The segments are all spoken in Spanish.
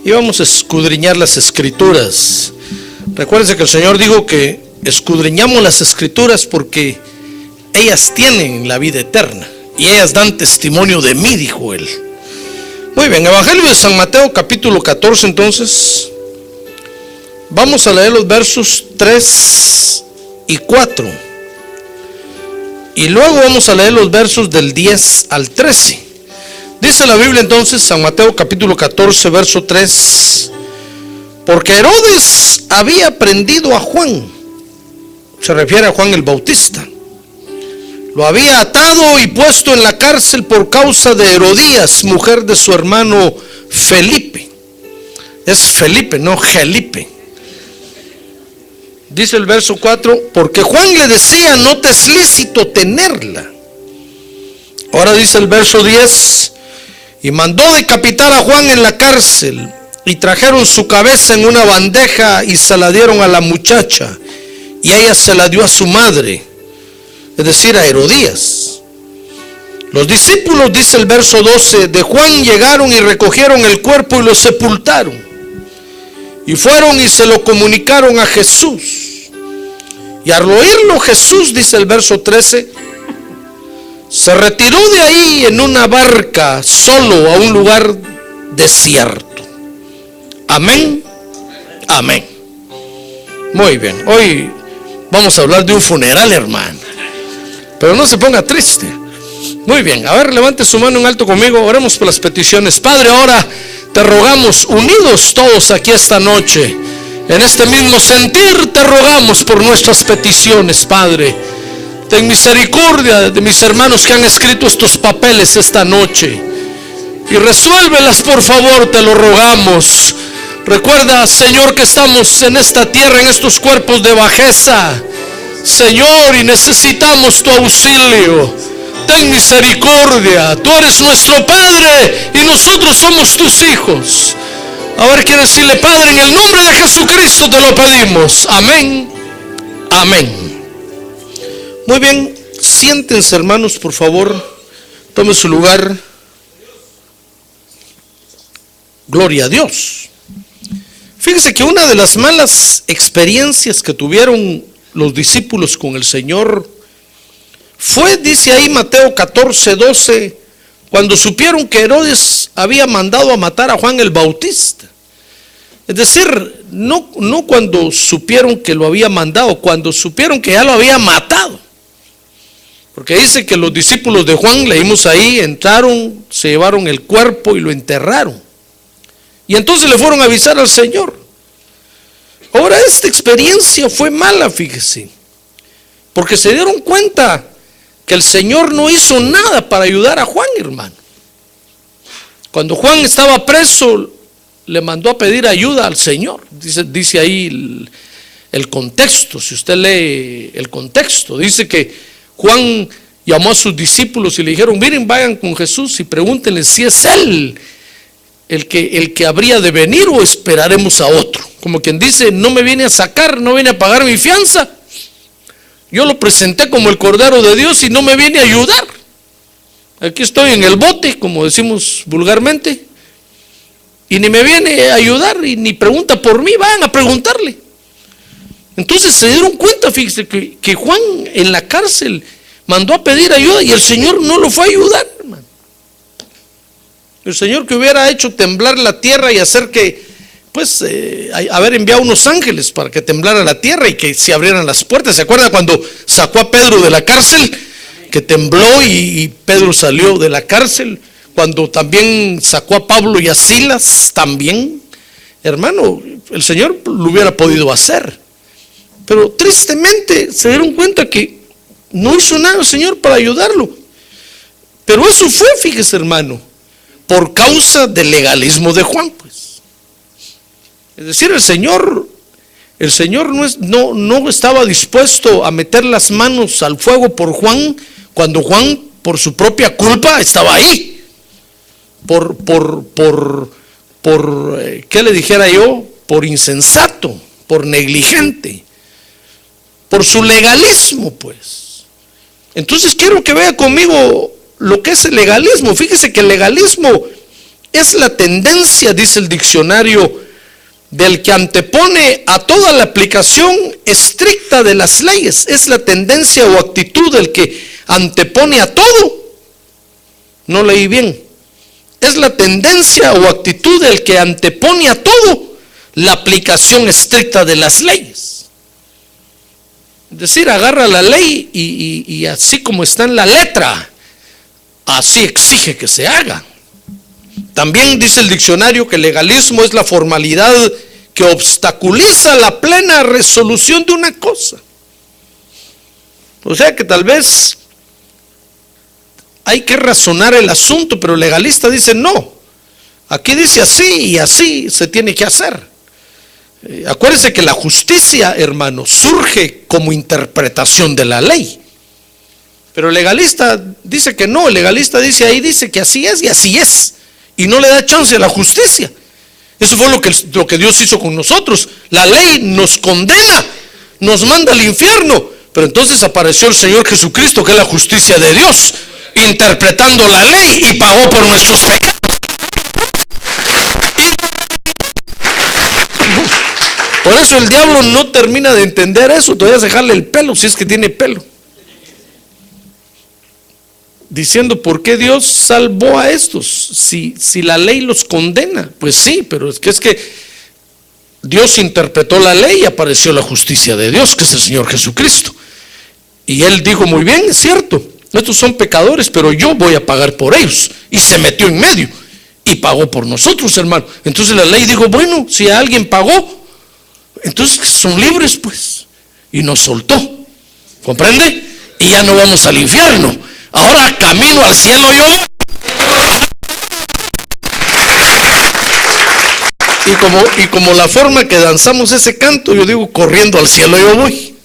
y vamos a escudriñar las Escrituras. Recuérdense que el Señor dijo que escudriñamos las Escrituras porque ellas tienen la vida eterna y ellas dan testimonio de mí, dijo Él. Muy bien, Evangelio de San Mateo capítulo 14 entonces. Vamos a leer los versos 3 y 4. Y luego vamos a leer los versos del 10 al 13. Dice la Biblia entonces, San Mateo capítulo 14, verso 3. Porque Herodes había prendido a Juan. Se refiere a Juan el Bautista. Lo había atado y puesto en la cárcel por causa de Herodías, mujer de su hermano Felipe. Es Felipe, no Gelipe. Dice el verso 4, porque Juan le decía, no te es lícito tenerla. Ahora dice el verso 10, y mandó decapitar a Juan en la cárcel, y trajeron su cabeza en una bandeja y se la dieron a la muchacha, y ella se la dio a su madre, es decir, a Herodías. Los discípulos, dice el verso 12, de Juan llegaron y recogieron el cuerpo y lo sepultaron. Y fueron y se lo comunicaron a Jesús. Y al oírlo Jesús, dice el verso 13, se retiró de ahí en una barca solo a un lugar desierto. Amén. Amén. Muy bien. Hoy vamos a hablar de un funeral, hermano. Pero no se ponga triste. Muy bien, a ver, levante su mano en alto conmigo. Oremos por las peticiones. Padre, ahora te rogamos, unidos todos aquí esta noche, en este mismo sentir, te rogamos por nuestras peticiones, Padre. Ten misericordia de mis hermanos que han escrito estos papeles esta noche y resuélvelas, por favor, te lo rogamos. Recuerda, Señor, que estamos en esta tierra, en estos cuerpos de bajeza, Señor, y necesitamos tu auxilio. Ten misericordia, tú eres nuestro Padre y nosotros somos tus hijos. A ver, quiere decirle, Padre, en el nombre de Jesucristo te lo pedimos. Amén, amén. Muy bien, siéntense, hermanos, por favor. Tome su lugar. Gloria a Dios. Fíjese que una de las malas experiencias que tuvieron los discípulos con el Señor fue, dice ahí Mateo 14, 12, cuando supieron que Herodes había mandado a matar a Juan el Bautista. Es decir, no cuando supieron que lo había mandado, cuando supieron que ya lo había matado. Porque dice que los discípulos de Juan, leímos ahí, entraron, se llevaron el cuerpo y lo enterraron. Y entonces le fueron a avisar al Señor. Ahora, esta experiencia fue mala, fíjese, porque se dieron cuenta que el Señor no hizo nada para ayudar a Juan, hermano. Cuando Juan estaba preso, le mandó a pedir ayuda al Señor. Dice ahí el contexto, si usted lee el contexto, dice que Juan llamó a sus discípulos y le dijeron, miren, vayan con Jesús y pregúntenle si es Él el que habría de venir o esperaremos a otro. Como quien dice, no me viene a sacar, no viene a pagar mi fianza. Yo lo presenté como el Cordero de Dios y no me viene a ayudar. Aquí estoy en el bote, como decimos vulgarmente, y ni me viene a ayudar y ni pregunta por mí, vayan a preguntarle. Entonces se dieron cuenta, fíjense, que Juan en la cárcel mandó a pedir ayuda y el Señor no lo fue a ayudar, hermano. El Señor que hubiera hecho temblar la tierra y hacer que, pues, haber enviado unos ángeles para que temblara la tierra y que se abrieran las puertas. ¿Se acuerda cuando sacó a Pedro de la cárcel? Que tembló y Pedro salió de la cárcel. Cuando también sacó a Pablo y a Silas también. Hermano, el Señor lo hubiera podido hacer. Pero tristemente se dieron cuenta que no hizo nada el Señor para ayudarlo. Pero eso fue, fíjese, hermano, por causa del legalismo de Juan, pues. Es decir, el Señor no estaba dispuesto a meter las manos al fuego por Juan, cuando Juan, por su propia culpa, estaba ahí. ¿Qué le dijera yo? Por insensato, por negligente, por su legalismo, pues. Entonces quiero que vea conmigo lo que es el legalismo. Fíjese que el legalismo es la tendencia, dice el diccionario, del que antepone a toda la aplicación estricta de las leyes. Es la tendencia o actitud del que antepone a todo. No leí bien. Es la tendencia o actitud del que antepone a todo la aplicación estricta de las leyes. Es decir, agarra la ley y así como está en la letra, así exige que se haga. También dice el diccionario que el legalismo es la formalidad que obstaculiza la plena resolución de una cosa. O sea que tal vez hay que razonar el asunto, pero el legalista dice no. Aquí dice así y así se tiene que hacer. Acuérdense que la justicia, hermano, surge como interpretación de la ley. Pero el legalista dice que no, el legalista dice ahí, dice que así es y así es. Y no le da chance a la justicia. Eso fue lo que Dios hizo con nosotros. La ley nos condena, nos manda al infierno. Pero entonces apareció el Señor Jesucristo, que es la justicia de Dios, interpretando la ley y pagó por nuestros pecados. Por eso el diablo no termina de entender eso. Todavía se jala el pelo, si es que tiene pelo, diciendo por qué Dios salvó a estos si la ley los condena. Pues sí, pero es que Dios interpretó la ley y apareció la justicia de Dios, que es el Señor Jesucristo. Y Él dijo, muy bien, es cierto, estos son pecadores, pero yo voy a pagar por ellos. Y se metió en medio y pagó por nosotros, hermano. Entonces la ley dijo, bueno, si alguien pagó, entonces son libres, pues. Y nos soltó, ¿comprende? Y ya no vamos al infierno. Ahora camino al cielo yo. Y como la forma que danzamos ese canto, yo digo, corriendo al cielo yo voy.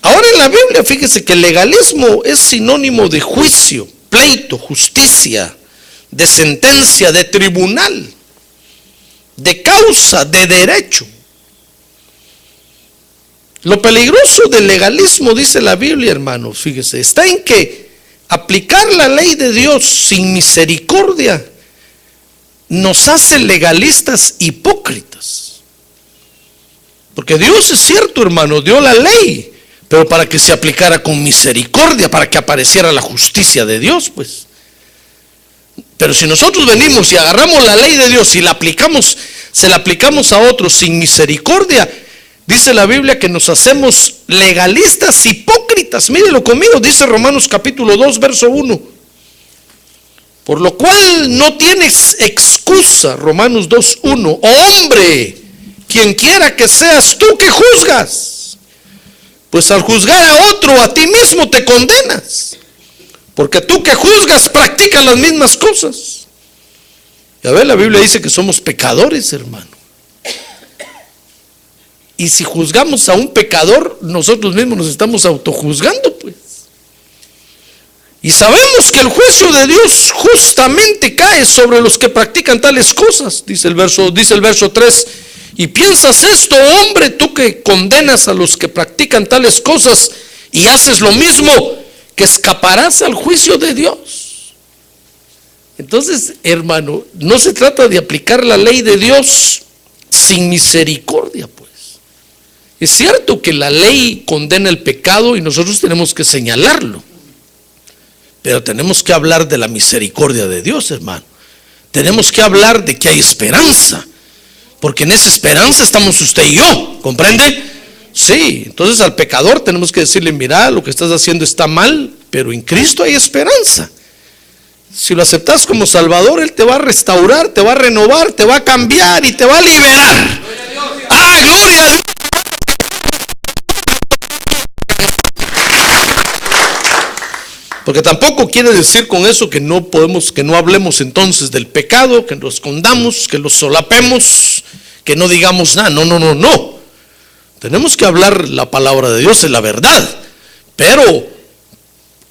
Ahora en la Biblia, fíjese que el legalismo es sinónimo de juicio, pleito, justicia, de sentencia, de tribunal, de causa, de derecho. Lo peligroso del legalismo, dice la Biblia, hermanos, fíjese, está en que aplicar la ley de Dios sin misericordia nos hace legalistas hipócritas. Porque Dios, es cierto, hermano, dio la ley, pero para que se aplicara con misericordia, para que apareciera la justicia de Dios, pues. Pero si nosotros venimos y agarramos la ley de Dios y la aplicamos, se la aplicamos a otros sin misericordia, dice la Biblia que nos hacemos legalistas hipócritas. Mírenlo conmigo, dice Romanos capítulo 2, verso 1. Por lo cual no tienes excusa, Romanos 2, 1. Oh hombre, quien quiera que seas tú que juzgas, pues al juzgar a otro, a ti mismo te condenas. Porque tú que juzgas practicas las mismas cosas. Ya ve, la Biblia dice que somos pecadores, hermano. Y si juzgamos a un pecador, nosotros mismos nos estamos autojuzgando, pues. Y sabemos que el juicio de Dios justamente cae sobre los que practican tales cosas, dice el verso 3. Y piensas esto, hombre, tú que condenas a los que practican tales cosas y haces lo mismo, que escaparás al juicio de Dios. Entonces, hermano, no se trata de aplicar la ley de Dios sin misericordia, pues. Es cierto que la ley condena el pecado y nosotros tenemos que señalarlo, pero tenemos que hablar de la misericordia de Dios, hermano. Tenemos que hablar de que hay esperanza, porque en esa esperanza estamos usted y yo, ¿comprende? Sí, entonces al pecador tenemos que decirle, mira, lo que estás haciendo está mal, pero en Cristo hay esperanza. Si lo aceptas como Salvador, Él te va a restaurar, te va a renovar, te va a cambiar y te va a liberar. ¡Ah, gloria a Dios! Porque tampoco quiere decir con eso que no podemos, que no hablemos entonces del pecado, que lo escondamos, que lo solapemos, que no digamos nada. No. Tenemos que hablar la palabra de Dios, es la verdad, pero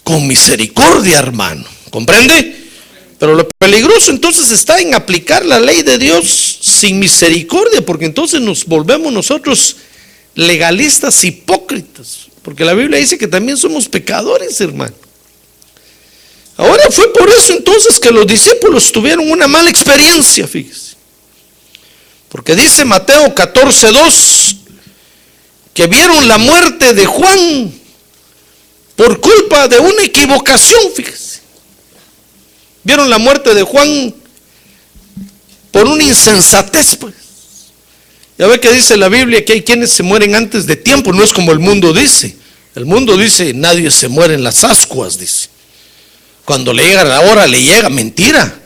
con misericordia, hermano, ¿comprende? Pero lo peligroso entonces está en aplicar la ley de Dios sin misericordia, porque entonces nos volvemos nosotros legalistas hipócritas, porque la Biblia dice que también somos pecadores, hermano. Ahora fue por eso entonces que los discípulos tuvieron una mala experiencia, fíjese. Porque dice Mateo 14:2 que vieron la muerte de Juan por culpa de una equivocación, fíjese. Vieron la muerte de Juan por una insensatez, pues. Ya ve que dice la Biblia que hay quienes se mueren antes de tiempo, no es como el mundo dice. El mundo dice, nadie se muere en las ascuas, dice. Cuando le llega la hora, le llega. Mentira.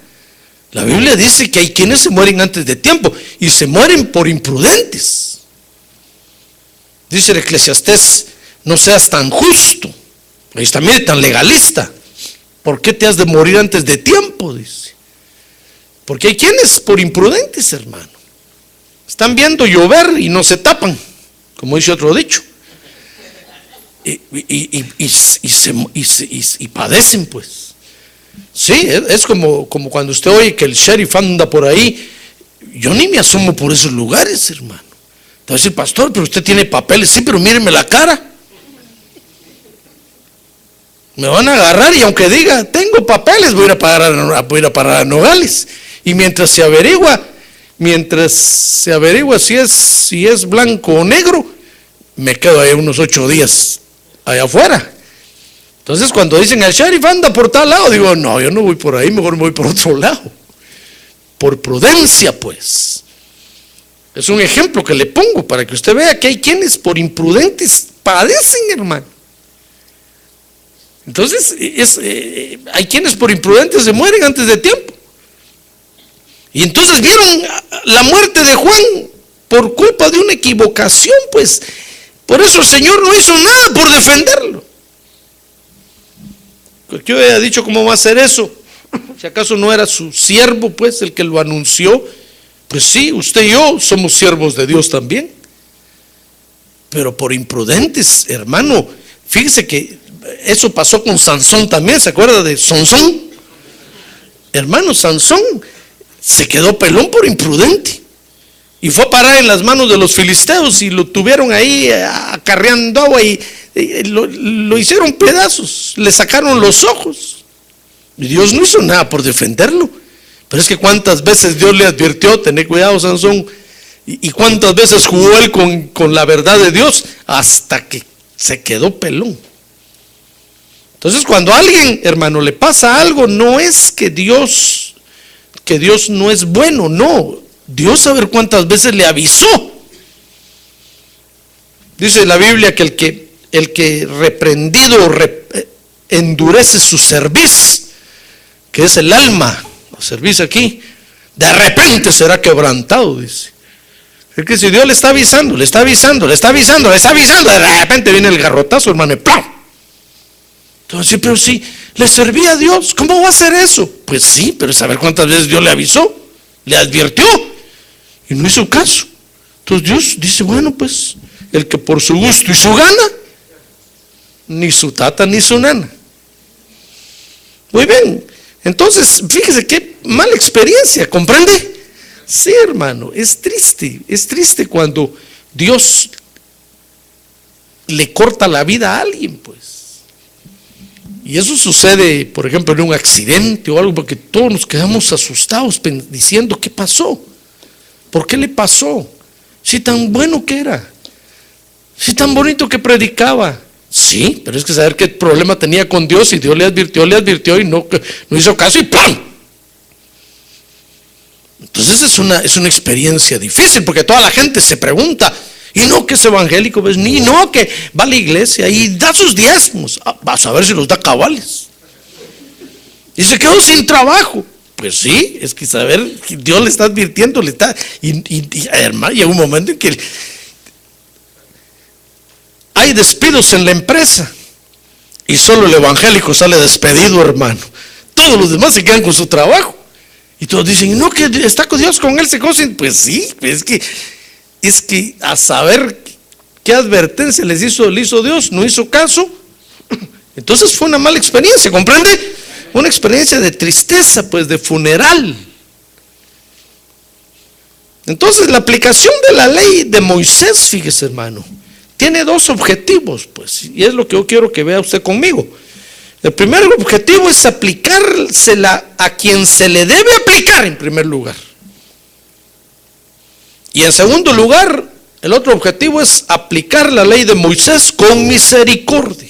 La Biblia dice que hay quienes se mueren antes de tiempo y se mueren por imprudentes. Dice el Eclesiastés, no seas tan justo. Ahí está, mire, tan legalista. ¿Por qué te has de morir antes de tiempo? Dice. Porque hay quienes por imprudentes, hermano. Están viendo llover y no se tapan, como dice otro dicho. Y padecen, pues. Sí, es como cuando usted oye que el sheriff anda por ahí. Yo ni me asomo por esos lugares, hermano. Te va a decir, pastor, pero usted tiene papeles. Sí, pero míreme la cara. Me van a agarrar y aunque diga, tengo papeles, voy a ir a parar a Nogales. Y mientras se averigua si es blanco o negro, me quedo ahí unos 8 días allá afuera. Entonces cuando dicen el sheriff anda por tal lado, digo, no, yo no voy por ahí, mejor me voy por otro lado. Por prudencia, pues. Es un ejemplo que le pongo para que usted vea que hay quienes por imprudentes padecen, hermano. Entonces hay quienes por imprudentes se mueren antes de tiempo. Y entonces vieron la muerte de Juan por culpa de una equivocación, pues. Por eso el Señor no hizo nada por defenderlo. Yo había dicho, ¿cómo va a ser eso? Si acaso no era su siervo, pues, el que lo anunció. Pues sí, usted y yo somos siervos de Dios también. Pero por imprudentes, hermano. Fíjese que eso pasó con Sansón también. ¿Se acuerda de Sansón? Hermano, Sansón se quedó pelón por imprudente. Y fue a parar en las manos de los filisteos y lo tuvieron ahí acarreando agua y lo hicieron pedazos, le sacaron los ojos. Y Dios no hizo nada por defenderlo. Pero es que cuántas veces Dios le advirtió, tené cuidado, Sansón. Y cuántas veces jugó él con la verdad de Dios hasta que se quedó pelón. Entonces cuando a alguien, hermano, le pasa algo, no es que Dios no es bueno, no. Dios sabe cuántas veces le avisó. Dice la Biblia que el que reprendido endurece su cerviz, que es el alma, la cerviz aquí, de repente será quebrantado, dice. Es que si Dios le está avisando, de repente viene el garrotazo, hermano, y ¡pum! Entonces, pero si le servía a Dios, ¿cómo va a hacer eso? Pues sí, pero saber cuántas veces Dios le avisó, le advirtió, y no hizo caso. Entonces Dios dice, bueno, pues, el que por su gusto y su gana, ni su tata ni su nana. Muy bien, entonces, fíjese qué mala experiencia, ¿comprende? Sí, hermano, es triste cuando Dios le corta la vida a alguien, pues. Y eso sucede, por ejemplo, en un accidente o algo, porque todos nos quedamos asustados diciendo, ¿qué pasó? ¿Por qué le pasó? Si tan bueno que era, si tan bonito que predicaba. Sí, pero es que saber qué problema tenía con Dios, y Dios le advirtió y no hizo caso y ¡pum! Entonces es una experiencia difícil, porque toda la gente se pregunta, y no que es evangélico, pues, ni no que va a la iglesia y da sus diezmos, vas a ver si los da cabales, y se quedó sin trabajo. Pues sí, es que saber que Dios le está advirtiendo, y hermano, llega un momento en que hay despidos en la empresa y solo el evangélico sale despedido, hermano. Todos los demás se quedan con su trabajo. Y todos dicen, no, que está con Dios, con él se cocina. Pues sí, es que a saber qué advertencia le hizo Dios, no hizo caso. Entonces fue una mala experiencia, ¿comprende? Una experiencia de tristeza, pues, de funeral. Entonces la aplicación de la ley de Moisés, fíjese, hermano, tiene dos objetivos, pues, y es lo que yo quiero que vea usted conmigo. El primer objetivo es aplicársela a quien se le debe aplicar en primer lugar. Y en segundo lugar, el otro objetivo es aplicar la ley de Moisés con misericordia.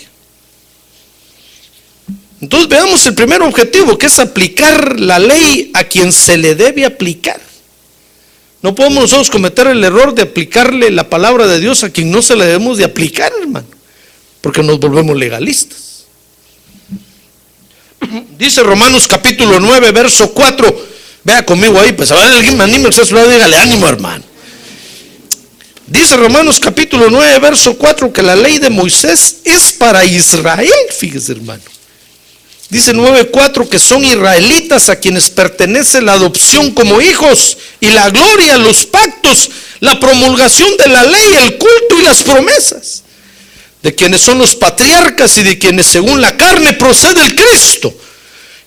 Entonces veamos el primer objetivo, que es aplicar la ley a quien se le debe aplicar. No podemos nosotros cometer el error de aplicarle la palabra de Dios a quien no se la debemos de aplicar, hermano, porque nos volvemos legalistas. Dice Romanos capítulo 9, verso 4. Vea conmigo ahí, pues a ver, alguien me anime, dígale ánimo, hermano. Dice Romanos capítulo 9, verso 4, que la ley de Moisés es para Israel, fíjese, hermano. Dice 9:4 que son israelitas a quienes pertenece la adopción como hijos y la gloria, los pactos, la promulgación de la ley, el culto y las promesas, de quienes son los patriarcas y de quienes según la carne procede el Cristo,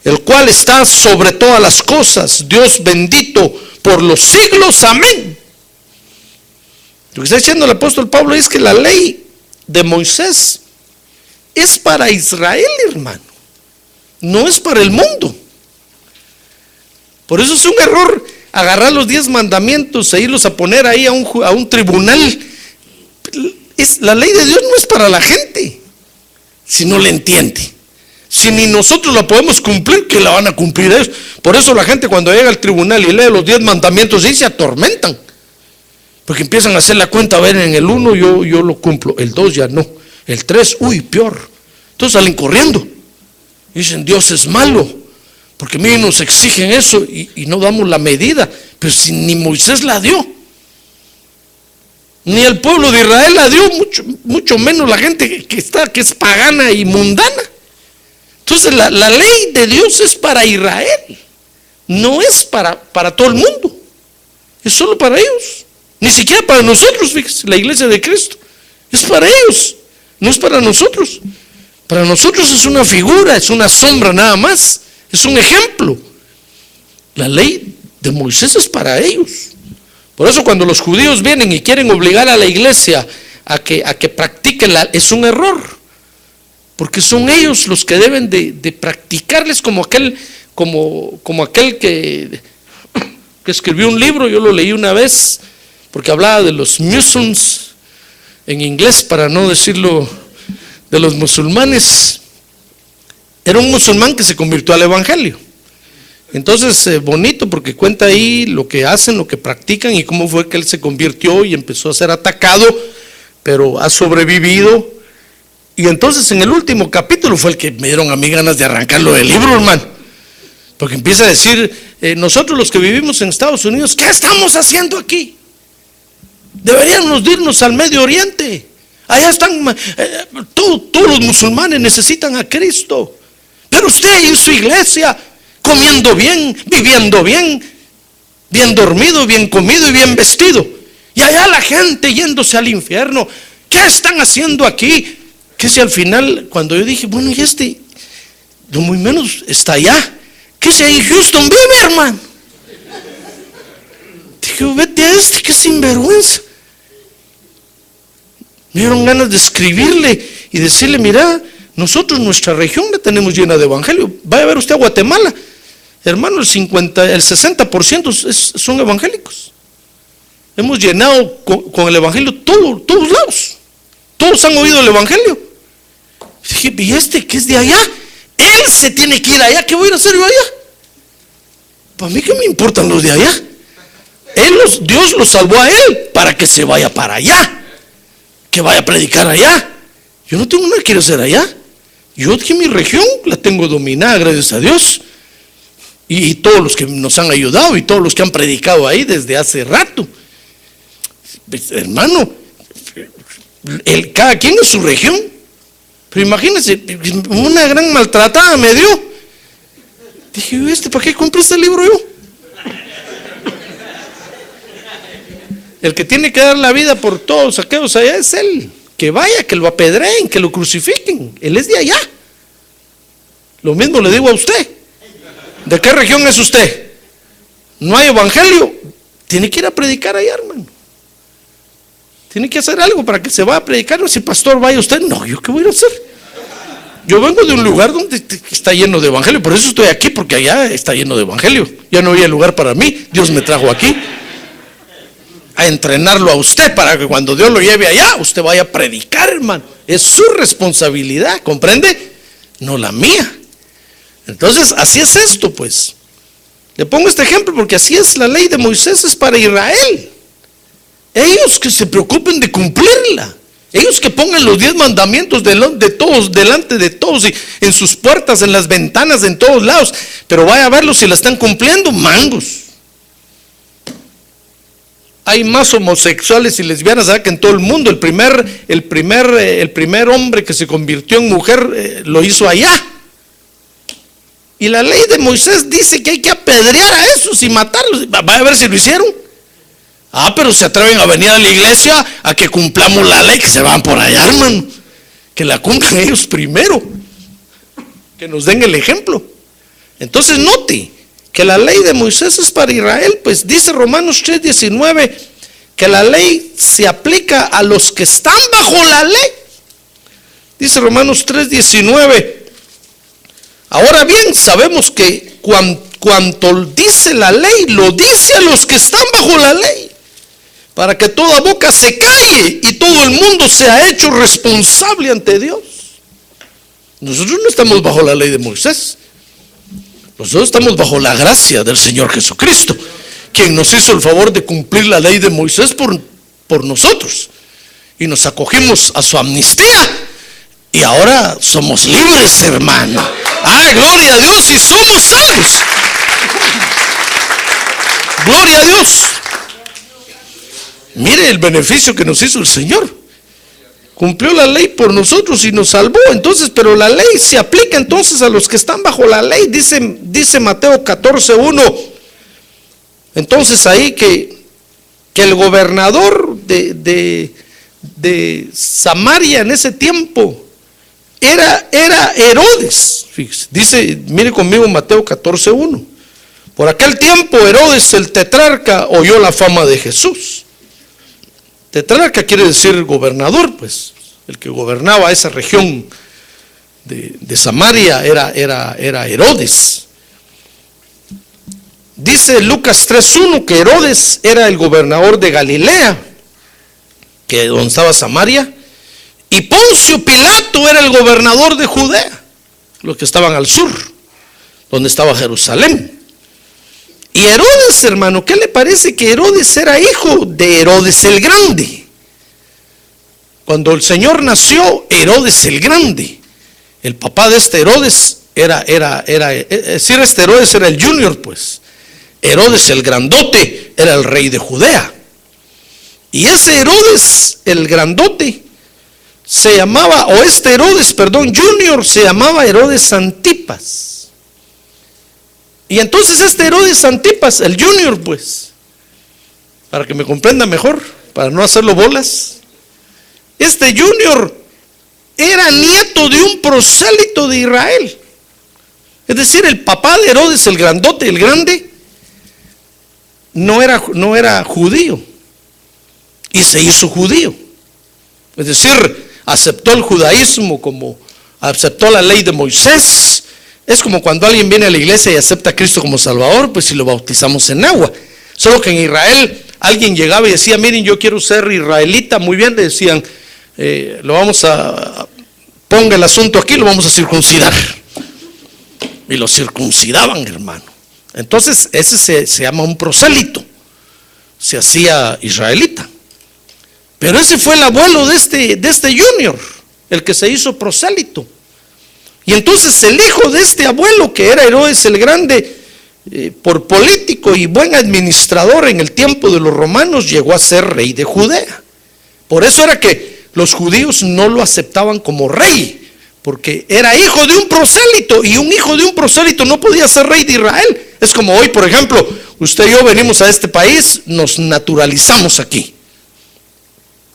el cual está sobre todas las cosas, Dios bendito por los siglos, amén. Lo que está diciendo el apóstol Pablo es que la ley de Moisés es para Israel, hermano, no es para el mundo. Por eso es un error agarrar los 10 mandamientos e irlos a poner ahí a un tribunal. La ley de Dios no es para la gente, si no le entiende. Si ni nosotros la podemos cumplir, que la van a cumplir ellos. Por eso la gente cuando llega al tribunal y lee los 10 mandamientos y se atormentan, porque empiezan a hacer la cuenta. A ver, en el 1 yo lo cumplo, el 2 ya no, el 3, uy, peor. Entonces salen corriendo. Dicen, Dios es malo, porque miren, nos exigen eso y no damos la medida. Pero si ni Moisés la dio, ni el pueblo de Israel la dio, mucho menos la gente que es pagana y mundana. Entonces la ley de Dios es para Israel, no es para todo el mundo, es solo para ellos. Ni siquiera para nosotros, fíjese, la iglesia de Cristo, es para ellos, no es para nosotros. Para nosotros es una figura, es una sombra nada más, es un ejemplo. La ley de Moisés es para ellos. Por eso cuando los judíos vienen y quieren obligar a la iglesia a que practique es un error, porque son ellos los que deben de practicarles, como aquel que escribió un libro. Yo lo leí una vez, porque hablaba de los musulmanes en inglés, para no decirlo de los musulmanes. Era un musulmán que se convirtió al evangelio. Entonces, bonito, porque cuenta ahí lo que hacen, lo que practican y cómo fue que él se convirtió y empezó a ser atacado, pero ha sobrevivido. Y entonces en el último capítulo fue el que me dieron a mí ganas de arrancarlo del libro, hermano, porque empieza a decir, nosotros los que vivimos en Estados Unidos, ¿qué estamos haciendo aquí? Deberíamos irnos al Medio Oriente. Allá están, todos los musulmanes necesitan a Cristo, pero usted y su iglesia comiendo bien, viviendo bien, bien dormido, bien comido y bien vestido, y allá la gente yéndose al infierno. ¿Qué están haciendo aquí? Que si al final, cuando yo dije, bueno, y no muy menos está allá, que si ahí en Houston vive, hermano. Dije, vete a que sinvergüenza. Me dieron ganas de escribirle y decirle, mira, nosotros nuestra región la tenemos llena de evangelio. Vaya a ver usted a Guatemala, hermano, el 60% son evangélicos. Hemos llenado con el evangelio todos lados. Todos han oído el evangelio. Dije, ¿y que es de allá? Él se tiene que ir allá. ¿Qué voy a ir a hacer yo allá? Para mí, ¿qué me importan los de allá? Dios lo salvó a él para que se vaya para allá, que vaya a predicar allá. Yo no tengo nada que quiero hacer allá. Yo que mi región la tengo dominada, gracias a Dios. Y todos los que nos han ayudado y todos los que han predicado ahí desde hace rato. Hermano, cada quien en su región. Pero imagínense, una gran maltratada me dio. Dije, ¿para qué compré este libro yo? El que tiene que dar la vida por todos aquellos allá es él. Que vaya, que lo apedreen, que lo crucifiquen. Él es de allá. Lo mismo le digo a usted. ¿De qué región es usted? No hay evangelio. Tiene que ir a predicar allá, hermano. Tiene que hacer algo para que se vaya a predicar. No, si pastor vaya usted, no, ¿yo qué voy a hacer? Yo vengo de un lugar donde está lleno de evangelio, por eso estoy aquí, porque allá está lleno de evangelio. Ya no había lugar para mí, Dios me trajo aquí a entrenarlo a usted para que cuando Dios lo lleve allá, usted vaya a predicar, hermano. Es su responsabilidad, ¿comprende? No la mía. Entonces, así es esto, pues. Le pongo este ejemplo porque así es la ley de Moisés, es para Israel. Ellos que se preocupen de cumplirla. Ellos que pongan los 10 mandamientos de todos, delante de todos, y en sus puertas, en las ventanas, en todos lados. Pero vaya a verlos si la están cumpliendo, mangos. Hay más homosexuales y lesbianas, ¿sabes? Que en todo el mundo. El primer hombre que se convirtió en mujer lo hizo allá. Y la ley de Moisés dice que hay que apedrear a esos y matarlos. Vaya a ver si lo hicieron. Pero se atreven a venir a la iglesia a que cumplamos la ley, que se van por allá, hermano. Que la cumplan ellos primero. Que nos den el ejemplo. Entonces note que la ley de Moisés es para Israel, pues dice Romanos 3:19 que la ley se aplica a los que están bajo la ley. Dice Romanos 3:19. Ahora bien, sabemos que cuanto dice la ley, lo dice a los que están bajo la ley, para que toda boca se calle y todo el mundo sea hecho responsable ante Dios. Nosotros no estamos bajo la ley de Moisés. Nosotros estamos bajo la gracia del Señor Jesucristo, quien nos hizo el favor de cumplir la ley de Moisés por nosotros. Y nos acogimos a su amnistía. Y ahora somos libres, hermano. Gloria a Dios, y somos salvos. Gloria a Dios. Mire el beneficio que nos hizo el Señor. Cumplió la ley por nosotros y nos salvó. Entonces, pero la ley se aplica entonces a los que están bajo la ley. Dice Mateo 14:1. Entonces ahí que el gobernador de Samaria en ese tiempo era Herodes. Fíjese, dice, mire conmigo Mateo 14:1. Por aquel tiempo Herodes el tetrarca oyó la fama de Jesús. Tetrarca quiere decir gobernador, pues el que gobernaba esa región de Samaria era Herodes. Dice Lucas 3:1 que Herodes era el gobernador de Galilea, que donde estaba Samaria, y Poncio Pilato era el gobernador de Judea, los que estaban al sur, donde estaba Jerusalén. Y Herodes, hermano, ¿qué le parece que Herodes era hijo de Herodes el Grande? Cuando el Señor nació, Herodes el Grande, el papá de este Herodes este Herodes era el junior, pues. Herodes el Grandote era el rey de Judea. Y ese Herodes el Grandote se llamaba, junior se llamaba Herodes Antipas. Y entonces este Herodes Antipas, el junior, pues, para que me comprenda mejor, para no hacerlo bolas, este junior era nieto de un prosélito de Israel. Es decir, el papá de Herodes, el Grandote, el Grande, no era judío y se hizo judío. Es decir, aceptó el judaísmo, como aceptó la ley de Moisés. Es como cuando alguien viene a la iglesia y acepta a Cristo como Salvador, pues si lo bautizamos en agua. Solo que en Israel alguien llegaba y decía, miren, yo quiero ser israelita. Muy bien, le decían, ponga el asunto aquí, lo vamos a circuncidar. Y lo circuncidaban, hermano. Entonces ese se llama un prosélito, se hacía israelita. Pero ese fue el abuelo de este junior, el que se hizo prosélito. Y entonces el hijo de este abuelo, que era Herodes el Grande, por político y buen administrador en el tiempo de los romanos, llegó a ser rey de Judea. Por eso era que los judíos no lo aceptaban como rey, porque era hijo de un prosélito, y un hijo de un prosélito no podía ser rey de Israel. Es como hoy, por ejemplo, usted y yo venimos a este país, nos naturalizamos aquí.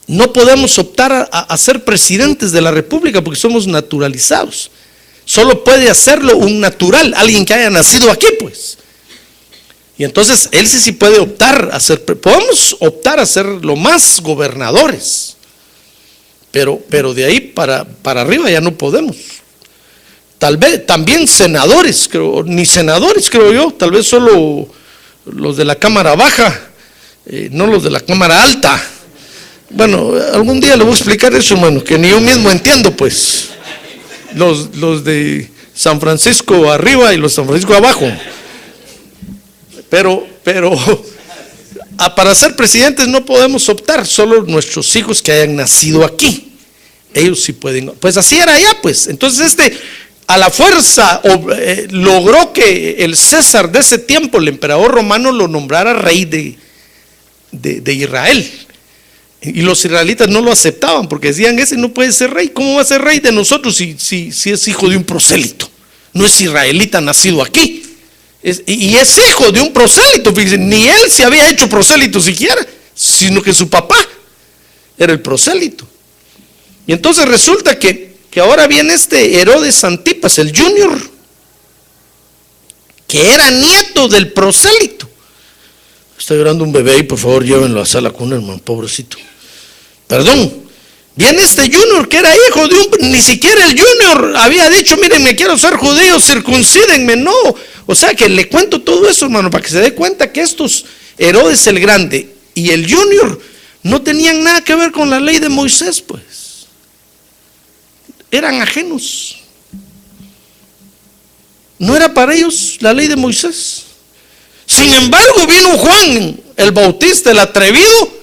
No podemos optar a ser presidentes de la república porque somos naturalizados. Solo puede hacerlo un natural, alguien que haya nacido aquí, pues. Y entonces él sí puede optar a ser, podemos optar a ser lo más gobernadores, pero de ahí para arriba ya no podemos. tal vez también senadores, ni senadores creo yo, tal vez solo los de la Cámara Baja, no los de la Cámara Alta. Bueno, algún día le voy a explicar eso, hermano, que ni yo mismo entiendo, pues. Los de San Francisco arriba y los de San Francisco abajo. Pero para ser presidentes no podemos optar, solo nuestros hijos que hayan nacido aquí. Ellos sí pueden. Pues así era allá, pues. Entonces a la fuerza logró que el César de ese tiempo, el emperador romano, lo nombrara rey de Israel. Y los israelitas no lo aceptaban porque decían, ese no puede ser rey. ¿Cómo va a ser rey de nosotros si es hijo de un prosélito? No es israelita nacido aquí. Y es hijo de un prosélito. Fíjense, ni él se había hecho prosélito siquiera, sino que su papá era el prosélito. Y entonces resulta que ahora viene este Herodes Antipas, el junior, que era nieto del prosélito. Está llorando un bebé y por favor llévenlo a sala cuna, hermano, pobrecito. Perdón. Viene este junior que era hijo de ni siquiera el junior había dicho, miren, me quiero ser judío, circuncídenme, no. O sea que le cuento todo eso, hermano, para que se dé cuenta que estos Herodes el Grande y el junior no tenían nada que ver con la ley de Moisés, pues. Eran ajenos. No era para ellos la ley de Moisés. Sin embargo, vino Juan el Bautista, el atrevido,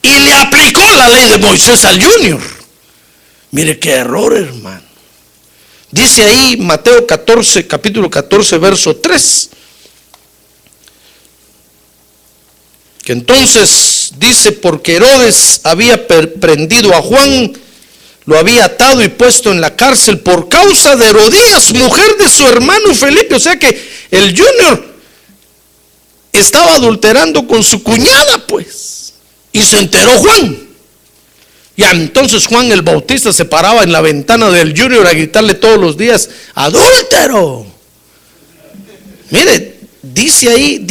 y le aplicó la ley de Moisés al junior. Mire qué error, hermano. Dice ahí Mateo 14, capítulo 14, verso 3. Que entonces dice, porque Herodes había prendido a Juan, lo había atado y puesto en la cárcel por causa de Herodías, mujer de su hermano Felipe. O sea que el junior estaba adulterando con su cuñada, pues. Y se enteró Juan. Y entonces Juan el Bautista se paraba en la ventana del junior a gritarle todos los días, adúltero. Mire, dice ahí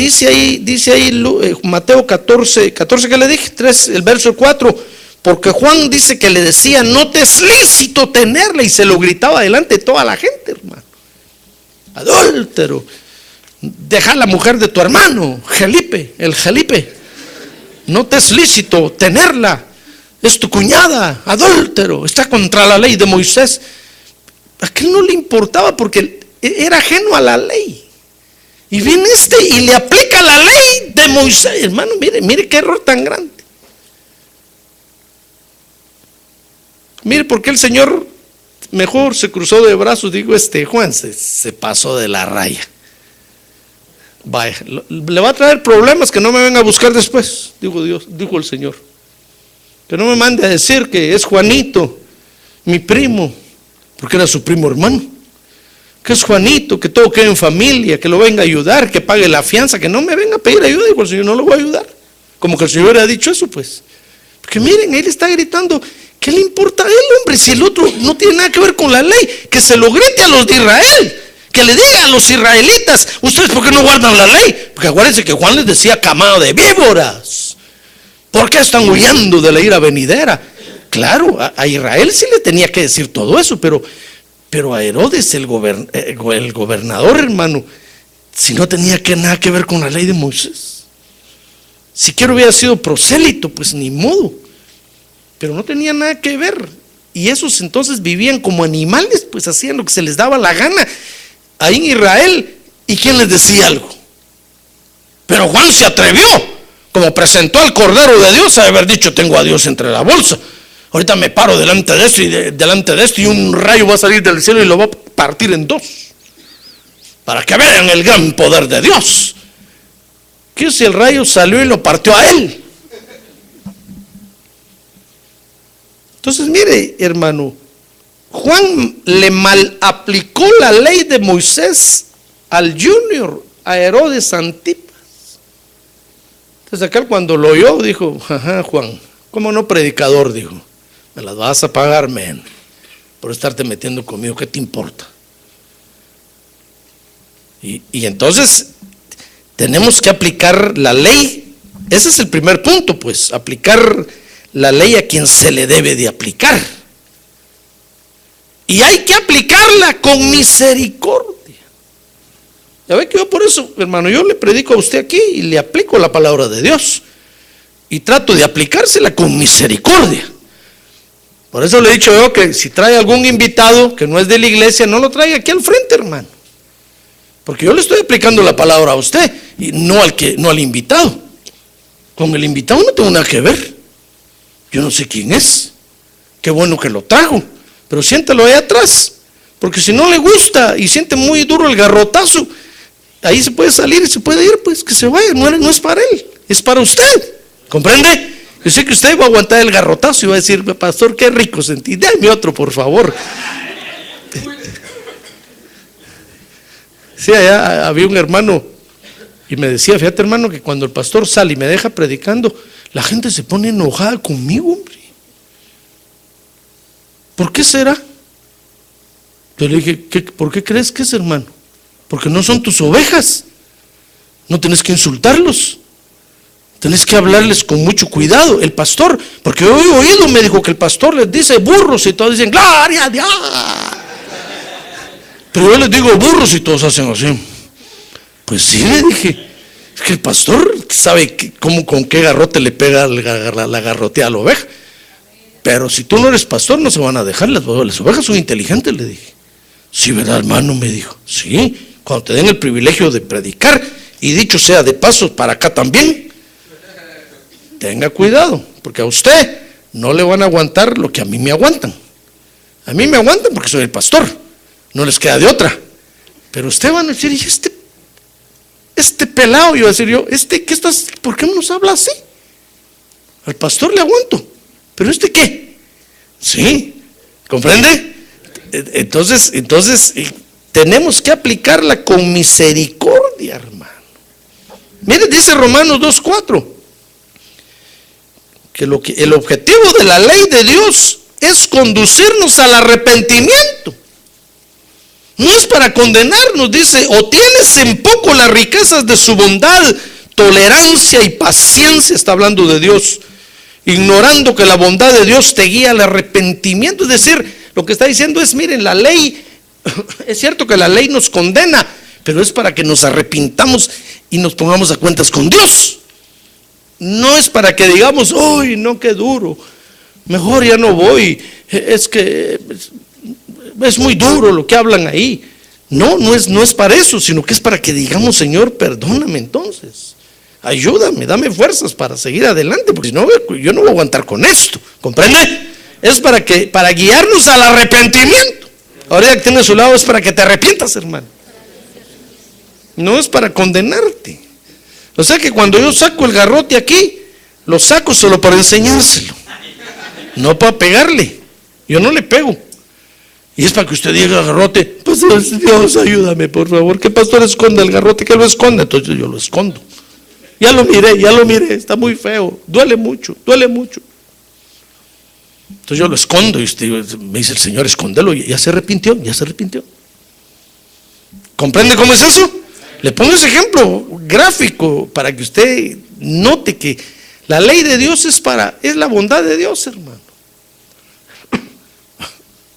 Mateo 14, ¿qué le dije? 3, el verso 4. Porque Juan dice que le decía, no te es lícito tenerla, y se lo gritaba delante de toda la gente, hermano. Adúltero, deja a la mujer de tu hermano, el Felipe. No te es lícito tenerla, es tu cuñada, adúltero, está contra la ley de Moisés. A aquel no le importaba porque era ajeno a la ley. Y viene y le aplica la ley de Moisés. Hermano, mire qué error tan grande. Mire por qué el Señor mejor se cruzó de brazos. Digo, Juan se pasó de la raya. Vaya, le va a traer problemas que no me venga a buscar después, dijo el Señor. Que no me mande a decir que es Juanito, mi primo, porque era su primo hermano. Que es Juanito, que todo quede en familia, que lo venga a ayudar, que pague la fianza, que no me venga a pedir ayuda. Dijo el Señor, no lo voy a ayudar. Como que el Señor ha dicho eso, pues. Porque miren, él está gritando, ¿qué le importa a él, hombre? Si el otro no tiene nada que ver con la ley, que se lo grite a los de Israel. Que le diga a los israelitas, ¿ustedes por qué no guardan la ley? Porque acuérdense que Juan les decía camada de víboras. ¿Por qué están huyendo de la ira venidera? Claro, a Israel sí le tenía que decir todo eso, pero a Herodes, el gobernador, hermano, si no tenía nada que ver con la ley de Moisés. Siquiera hubiera sido prosélito, pues ni modo. Pero no tenía nada que ver. Y esos entonces vivían como animales, pues hacían lo que se les daba la gana ahí en Israel. ¿Y quién les decía algo? Pero Juan se atrevió, como presentó al Cordero de Dios, a haber dicho, tengo a Dios entre la bolsa. Ahorita me paro delante de esto y un rayo va a salir del cielo y lo va a partir en dos, para que vean el gran poder de Dios. ¿Qué si el rayo salió y lo partió a él? Entonces mire, hermano, Juan le mal aplicó la ley de Moisés al junior, a Herodes Antipas. Entonces aquel cuando lo oyó dijo, ajá, Juan, ¿cómo no, predicador? Dijo, me las vas a pagar, men, por estarte metiendo conmigo, ¿qué te importa? Y entonces tenemos que aplicar la ley. Ese es el primer punto, pues, aplicar la ley a quien se le debe de aplicar. Y hay que aplicarla con misericordia. Ya ve que yo por eso, hermano, yo le predico a usted aquí y le aplico la palabra de Dios. Y trato de aplicársela con misericordia. Por eso le he dicho yo que si trae algún invitado que no es de la iglesia, no lo traiga aquí al frente, hermano. Porque yo le estoy aplicando la palabra a usted y no al invitado. Con el invitado no tengo nada que ver. Yo no sé quién es. Qué bueno que lo trajo. Pero siéntalo ahí atrás. Porque si no le gusta y siente muy duro el garrotazo, ahí se puede salir y se puede ir, pues que se vaya. No es para él, es para usted. ¿Comprende? Yo sé que usted va a aguantar el garrotazo y va a decir, pastor, qué rico sentí. Dame otro, por favor. Sí, allá había un hermano y me decía, fíjate, hermano, que cuando el pastor sale y me deja predicando, la gente se pone enojada conmigo, hombre. ¿Por qué será? Yo le dije, ¿por qué crees que es, hermano? Porque no son tus ovejas. No tienes que insultarlos. Tienes que hablarles con mucho cuidado. El pastor, porque yo he oído, me dijo que el pastor les dice burros y todos dicen, gloria a Dios. Pero yo les digo burros y todos hacen así. Pues sí, le dije, es que el pastor sabe con qué garrote le pega la garrotea a la oveja. Pero si tú no eres pastor, no se van a dejar. Las ovejas son inteligentes, le dije. Sí, ¿verdad, hermano? Me dijo. Sí, cuando te den el privilegio de predicar, y dicho sea de paso para acá también, tenga cuidado, porque a usted no le van a aguantar lo que a mí me aguantan. A mí me aguantan porque soy el pastor, no les queda de otra. Pero usted van a decir, ¿y este pelado? Yo voy a decir yo, ¿por qué nos habla así? Al pastor le aguanto, pero ¿qué? Sí, ¿comprende? Entonces tenemos que aplicarla con misericordia, hermano. Mire, dice Romanos 2:4, que el objetivo de la ley de Dios es conducirnos al arrepentimiento. No es para condenarnos, dice, o tienes en poco las riquezas de su bondad, tolerancia y paciencia, está hablando de Dios, ignorando que la bondad de Dios te guía al arrepentimiento. Es decir, lo que está diciendo es, miren, la ley, es cierto que la ley nos condena, pero es para que nos arrepintamos y nos pongamos a cuentas con Dios. No es para que digamos, uy, no, qué duro, mejor ya no voy, es que es muy duro lo que hablan ahí. No es para eso, sino que es para que digamos, Señor, perdóname entonces, ayúdame, dame fuerzas para seguir adelante, porque si no, yo no voy a aguantar con esto, ¿comprende? Es para guiarnos al arrepentimiento. Ahora que tiene a su lado, es para que te arrepientas, hermano. No es para condenarte. O sea que cuando yo saco el garrote aquí, lo saco solo para enseñárselo, no para pegarle. Yo no le pego. Y es para que usted diga, garrote, pues Dios, ayúdame, por favor, que pastor esconda el garrote, que lo esconda. Entonces yo lo escondo. Ya lo miré, está muy feo, duele mucho. Entonces yo lo escondo y usted me dice el Señor, escóndelo, y ya se arrepintió. ¿Comprende cómo es eso? Le pongo ese ejemplo gráfico para que usted note que la ley de Dios es la bondad de Dios, hermano.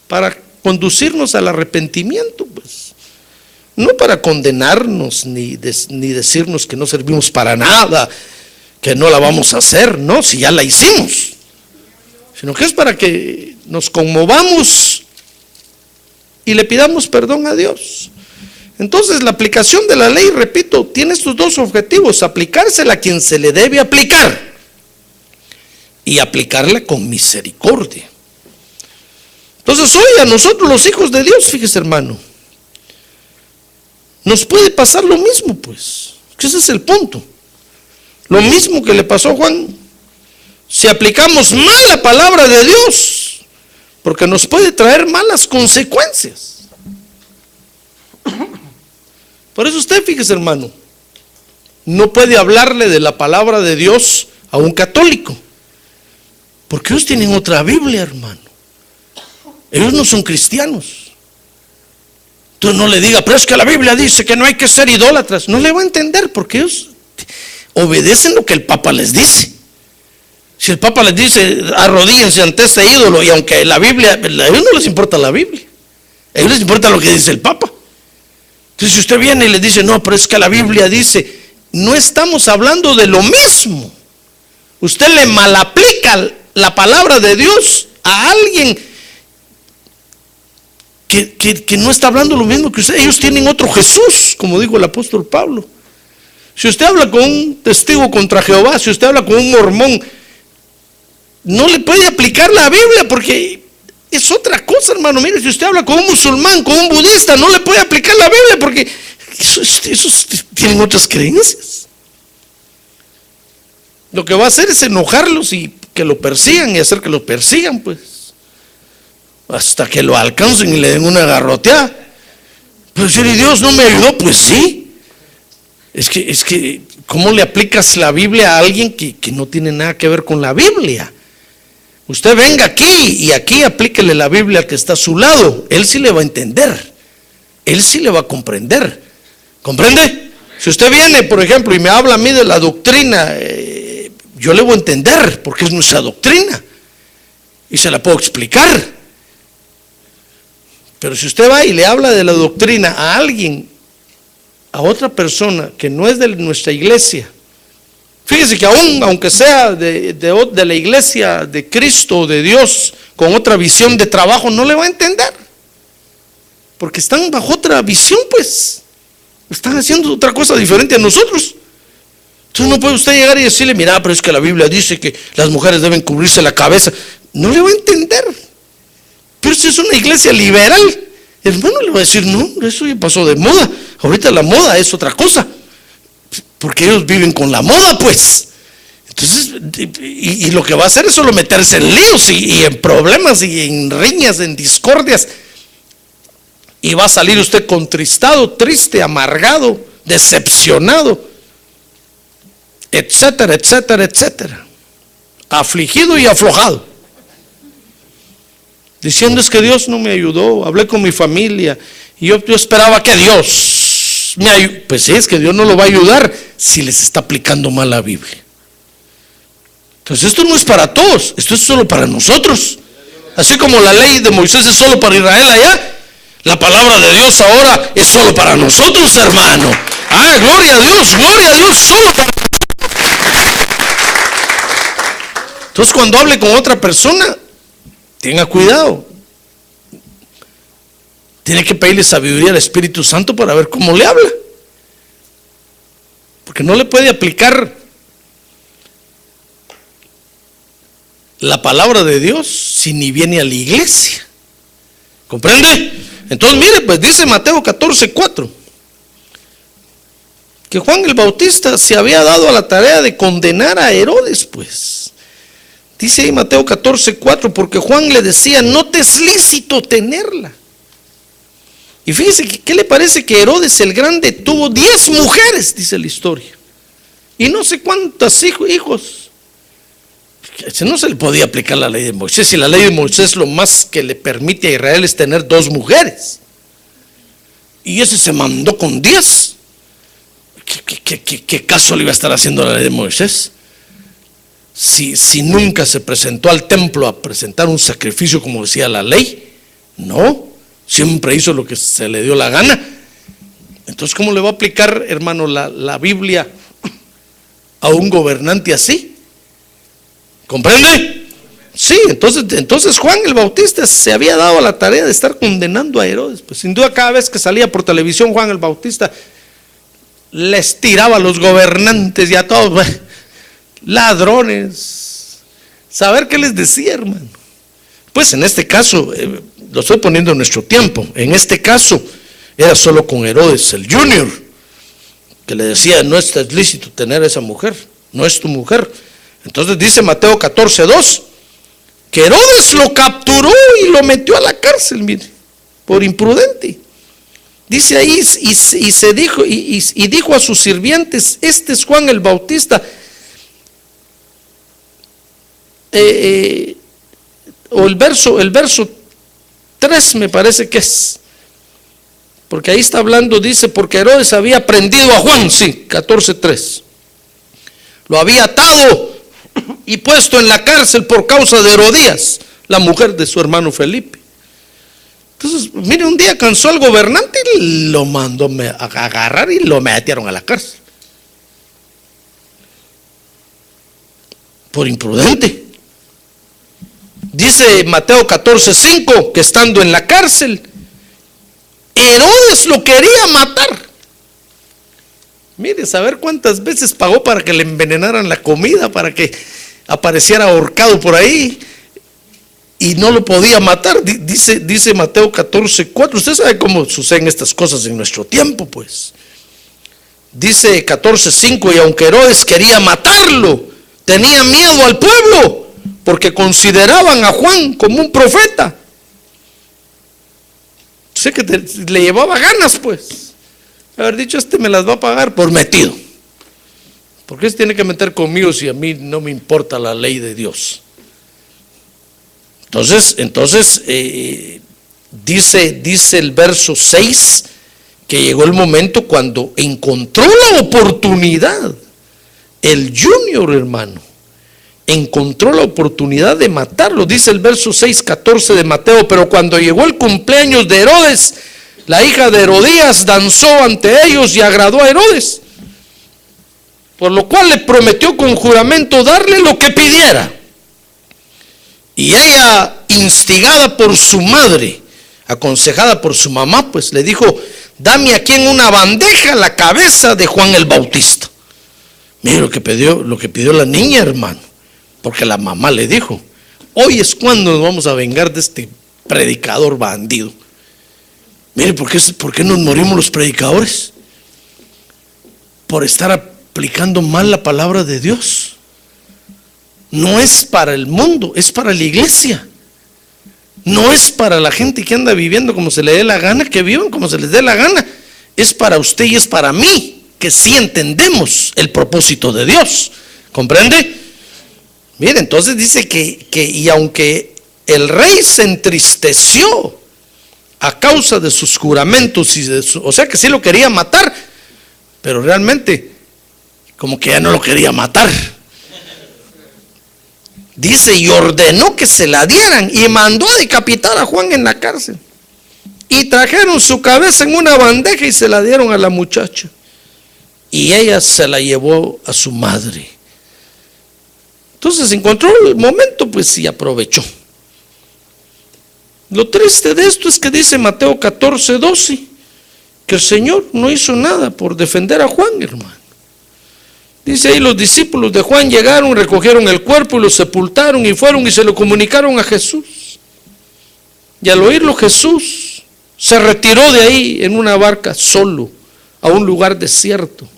Para conducirnos al arrepentimiento, pues. No para condenarnos ni decirnos que no servimos para nada, que no la vamos a hacer, no, si ya la hicimos. Sino que es para que nos conmovamos y le pidamos perdón a Dios. Entonces la aplicación de la ley, repito, tiene estos dos objetivos: aplicársela a quien se le debe aplicar y aplicarla con misericordia. Entonces hoy a nosotros los hijos de Dios, fíjese, hermano, nos puede pasar lo mismo, pues, que ese es el punto. Lo mismo que le pasó a Juan, si aplicamos mal la palabra de Dios, porque nos puede traer malas consecuencias. Por eso usted, fíjese, hermano, no puede hablarle de la palabra de Dios a un católico, porque ellos tienen otra Biblia, hermano. Ellos no son cristianos. Entonces no le diga, pero es que la Biblia dice que no hay que ser idólatras. No le va a entender, porque ellos obedecen lo que el Papa les dice. Si el Papa les dice, arrodíllense ante este ídolo, y aunque la Biblia, a ellos no les importa la Biblia. A ellos les importa lo que dice el Papa. Entonces si usted viene y les dice, no, pero es que la Biblia dice, no estamos hablando de lo mismo. Usted le malaplica la palabra de Dios a alguien que no está hablando lo mismo que usted. Ellos tienen otro Jesús, como dijo el apóstol Pablo. Si usted habla con un testigo contra Jehová, si usted habla con un mormón, no le puede aplicar la Biblia porque es otra cosa, hermano. Mire, si usted habla con un musulmán, con un budista, no le puede aplicar la Biblia porque esos tienen otras creencias. Lo que va a hacer es enojarlos y que lo persigan y hacer que lo persigan, pues, hasta que lo alcancen y le den una garroteada. Pero si Dios no me ayudó, pues sí. Es que, ¿cómo le aplicas la Biblia a alguien que no tiene nada que ver con la Biblia? Usted venga aquí y aquí aplíquele la Biblia al que está a su lado. Él sí le va a entender. Él sí le va a comprender. ¿Comprende? Si usted viene, por ejemplo, y me habla a mí de la doctrina, yo le voy a entender porque es nuestra doctrina y se la puedo explicar. Pero si usted va y le habla de la doctrina a alguien, a otra persona que no es de nuestra iglesia, fíjese que aunque sea de la iglesia de Cristo o de Dios, con otra visión de trabajo, no le va a entender, porque están bajo otra visión, pues están haciendo otra cosa diferente a nosotros. Entonces no puede usted llegar y decirle, mira, pero es que la Biblia dice que las mujeres deben cubrirse la cabeza. No le va a entender. Pero si es una iglesia liberal, el hermano le va a decir, no, eso ya pasó de moda. Ahorita la moda es otra cosa, porque ellos viven con la moda, pues. Entonces, y lo que va a hacer es solo meterse en líos y en problemas y en riñas, en discordias. Y va a salir usted contristado, triste, amargado, decepcionado, etcétera, etcétera, etcétera. Afligido y aflojado. Diciendo, es que Dios no me ayudó, hablé con mi familia y yo esperaba que Dios me ayude. Pues sí, es que Dios no lo va a ayudar si les está aplicando mal la Biblia. Entonces esto no es para todos, esto es solo para nosotros. Así como la ley de Moisés es solo para Israel allá, la palabra de Dios ahora es solo para nosotros, hermano. Ah, gloria a Dios, solo para nosotros. Entonces cuando hable con otra persona, tenga cuidado. Tiene que pedirle sabiduría al Espíritu Santo para ver cómo le habla. Porque no le puede aplicar la palabra de Dios si ni viene a la iglesia. ¿Comprende? Entonces mire, pues dice Mateo 14:4 que Juan el Bautista se había dado a la tarea de condenar a Herodes, pues. Dice ahí Mateo 14:4, porque Juan le decía, no te es lícito tenerla. Y fíjese, ¿qué le parece que Herodes el Grande tuvo 10 mujeres, dice la historia? Y no sé cuántos hijos. No se le podía aplicar la ley de Moisés. Y la ley de Moisés lo más que le permite a Israel es tener 2 mujeres. Y ese se mandó con 10. ¿Qué caso le iba a estar haciendo la ley de Moisés? Si nunca se presentó al templo a presentar un sacrificio como decía la ley, no, siempre hizo lo que se le dio la gana. Entonces, ¿cómo le va a aplicar, hermano, la Biblia a un gobernante así? ¿Comprende? Sí, entonces Juan el Bautista se había dado a la tarea de estar condenando a Herodes. Pues sin duda cada vez que salía por televisión Juan el Bautista les tiraba a los gobernantes y a todos, ladrones. ¿Saber qué les decía, hermano? Pues en este caso, lo estoy poniendo en nuestro tiempo, en este caso era solo con Herodes el Junior, que le decía, no es lícito tener a esa mujer, no es tu mujer. Entonces dice Mateo 14:2 que Herodes lo capturó y lo metió a la cárcel, mire, por imprudente. Dice ahí, y dijo a sus sirvientes, este es Juan el Bautista, o el verso 3 me parece que es, porque ahí está hablando, dice, porque Herodes había prendido a Juan, sí, 14:3, lo había atado y puesto en la cárcel por causa de Herodías, la mujer de su hermano Felipe. Entonces, mire, un día cansó al gobernante y lo mandó a agarrar y lo metieron a la cárcel. Por imprudente. Dice Mateo 14:5 que estando en la cárcel, Herodes lo quería matar. Mire, saber cuántas veces pagó para que le envenenaran la comida, para que apareciera ahorcado por ahí. Y no lo podía matar, dice Mateo 14:4. Usted sabe cómo suceden estas cosas en nuestro tiempo, pues. Dice 14:5, y aunque Herodes quería matarlo, tenía miedo al pueblo, porque consideraban a Juan como un profeta. Sé que le llevaba ganas, pues. Haber dicho, me las va a pagar por metido. ¿Por qué se tiene que meter conmigo si a mí no me importa la ley de Dios? Entonces dice el verso 6 que llegó el momento cuando encontró la oportunidad. El Junior, hermano, encontró la oportunidad de matarlo. Dice el verso 6:14 de Mateo, pero cuando llegó el cumpleaños de Herodes, la hija de Herodías danzó ante ellos y agradó a Herodes, por lo cual le prometió con juramento darle lo que pidiera. Y ella, instigada por su madre, aconsejada por su mamá, pues le dijo, dame aquí en una bandeja la cabeza de Juan el Bautista. Mire lo que pidió la niña, hermano, porque la mamá le dijo, hoy es cuando nos vamos a vengar de este predicador bandido. Mire, ¿por qué nos morimos los predicadores? Por estar aplicando mal la palabra de Dios. No es para el mundo, es para la iglesia. No es para la gente que anda viviendo como se le dé la gana, que vivan como se les dé la gana. Es para usted y es para mí, que sí entendemos el propósito de Dios. ¿Comprende? Mire, entonces dice que y aunque el rey se entristeció a causa de sus juramentos, o sea que sí lo quería matar, pero realmente como que ya no lo quería matar. Dice, y ordenó que se la dieran y mandó a decapitar a Juan en la cárcel. Y trajeron su cabeza en una bandeja y se la dieron a la muchacha. Y ella se la llevó a su madre. Entonces encontró el momento, pues, y aprovechó. Lo triste de esto es que dice Mateo 14:12 que el Señor no hizo nada por defender a Juan, hermano. Dice ahí, los discípulos de Juan llegaron, recogieron el cuerpo y lo sepultaron y fueron y se lo comunicaron a Jesús. Y al oírlo Jesús se retiró de ahí en una barca solo a un lugar desierto.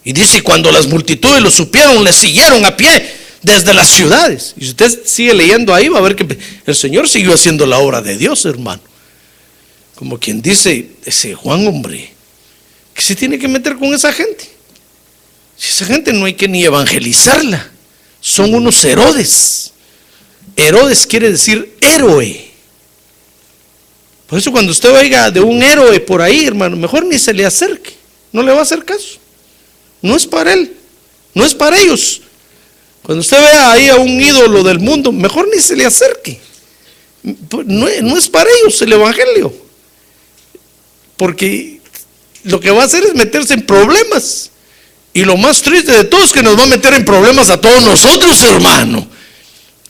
Y dice, cuando las multitudes lo supieron, le siguieron a pie desde las ciudades. Y si usted sigue leyendo ahí, va a ver que el Señor siguió haciendo la obra de Dios, hermano. Como quien dice, ese Juan, hombre, que se tiene que meter con esa gente. Si esa gente no hay que ni evangelizarla, son unos Herodes. Herodes quiere decir héroe. Por eso cuando usted oiga de un héroe por ahí, hermano, mejor ni se le acerque, no le va a hacer caso. No es para él, no es para ellos. Cuando usted vea ahí a un ídolo del mundo, mejor ni se le acerque. No es para ellos el evangelio, porque lo que va a hacer es meterse en problemas. Y lo más triste de todo es que nos va a meter en problemas a todos nosotros, hermano.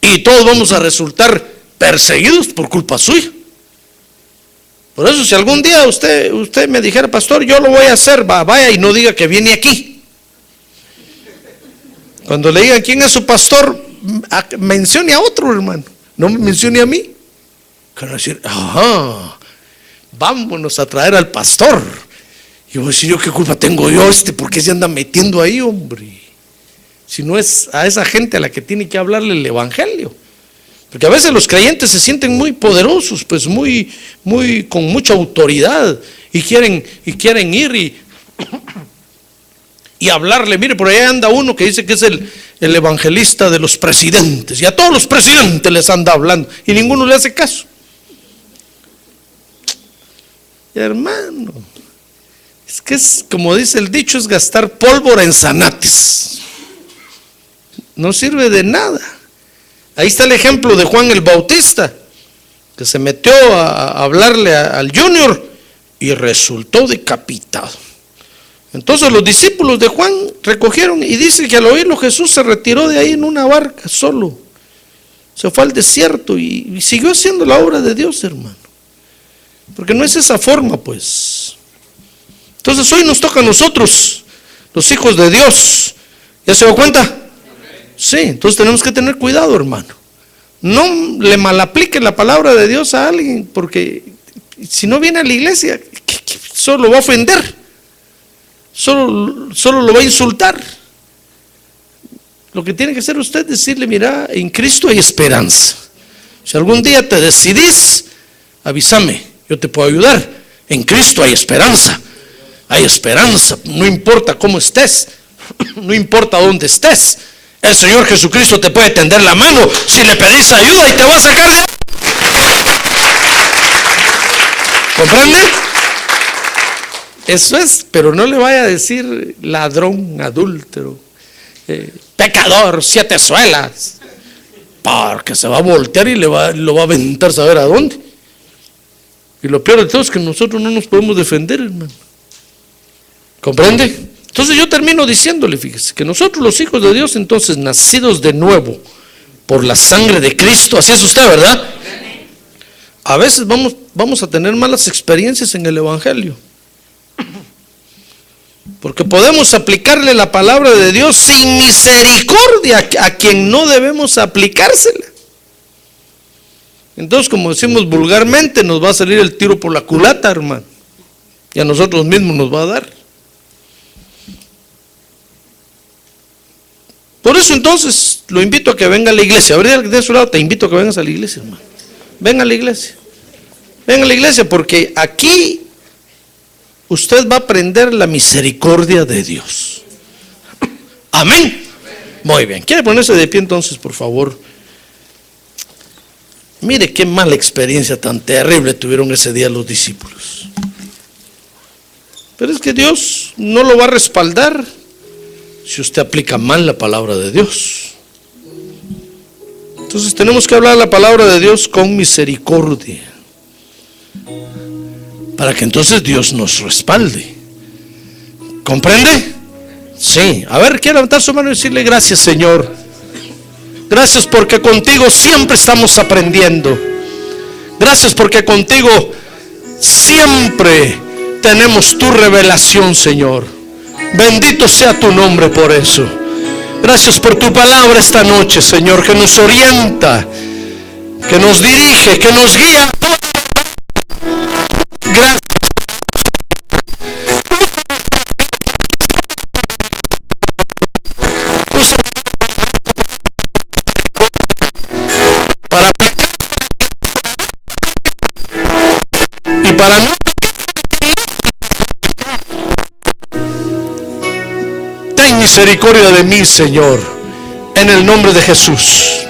Y todos vamos a resultar perseguidos por culpa suya. Por eso, si algún día usted me dijera, pastor, yo lo voy a hacer, vaya y no diga que viene aquí. Cuando le digan quién es su pastor, mencione a otro, hermano. No me mencione a mí. Quiero decir, vámonos a traer al pastor. Y voy a decir, yo qué culpa tengo yo, ¿por qué se anda metiendo ahí, hombre? Si no es a esa gente a la que tiene que hablarle el evangelio. Porque a veces los creyentes se sienten muy poderosos, pues muy con mucha autoridad, y quieren ir y hablarle. Mire, por allá anda uno que dice que es el evangelista de los presidentes, y a todos los presidentes les anda hablando, y ninguno le hace caso. Hermano, es que es, como dice el dicho, es gastar pólvora en zanates. No sirve de nada. Ahí está el ejemplo de Juan el Bautista. que se metió a hablarle al Junior y resultó decapitado. Entonces los discípulos de Juan recogieron, y dice que al oírlo Jesús se retiró de ahí en una barca solo. Se fue al desierto y siguió haciendo la obra de Dios, hermano. Porque no es esa forma, pues. Entonces hoy nos toca a nosotros, los hijos de Dios. ¿Ya se dio cuenta? Sí, entonces tenemos que tener cuidado, hermano. No le malaplique la palabra de Dios a alguien, porque si no viene a la iglesia, solo lo va a ofender. Solo lo va a insultar. Lo que tiene que hacer usted es decirle: mira, en Cristo hay esperanza. Si algún día te decidís, avísame, yo te puedo ayudar. En Cristo hay esperanza. Hay esperanza, no importa cómo estés, no importa dónde estés. El Señor Jesucristo te puede tender la mano si le pedís ayuda y te va a sacar de ahí. ¿Comprende? Eso es, pero no le vaya a decir ladrón, adúltero, pecador, 7 suelas, porque se va a voltear y lo va a aventar saber a dónde. Y lo peor de todo es que nosotros no nos podemos defender, hermano. ¿Comprende? Entonces yo termino diciéndole, fíjese, que nosotros los hijos de Dios, entonces nacidos de nuevo por la sangre de Cristo, así es usted, ¿verdad? A veces vamos a tener malas experiencias en el Evangelio, porque podemos aplicarle la palabra de Dios sin misericordia a quien no debemos aplicársela. Entonces, como decimos vulgarmente, nos va a salir el tiro por la culata, hermano, y a nosotros mismos nos va a dar. Por eso entonces lo invito a que venga a la iglesia. Abrir de su lado, te invito a que vengas a la iglesia, hermano. Venga a la iglesia. Venga a la iglesia, porque aquí usted va a aprender la misericordia de Dios. Amén. Muy bien. ¿Quiere ponerse de pie entonces, por favor? Mire qué mala experiencia tan terrible tuvieron ese día los discípulos. Pero es que Dios no lo va a respaldar si usted aplica mal la palabra de Dios. Entonces tenemos que hablar la palabra de Dios con misericordia, para que entonces Dios nos respalde. ¿Comprende? Sí. A ver, quiero levantar su mano y decirle: gracias, Señor. Gracias porque contigo siempre estamos aprendiendo. Gracias porque contigo siempre tenemos tu revelación, Señor. Bendito sea tu nombre por eso. Gracias por tu palabra esta noche, Señor, que nos orienta, que nos dirige, que nos guía. Gracias. Y para no ten misericordia de mí, Señor, en el nombre de Jesús.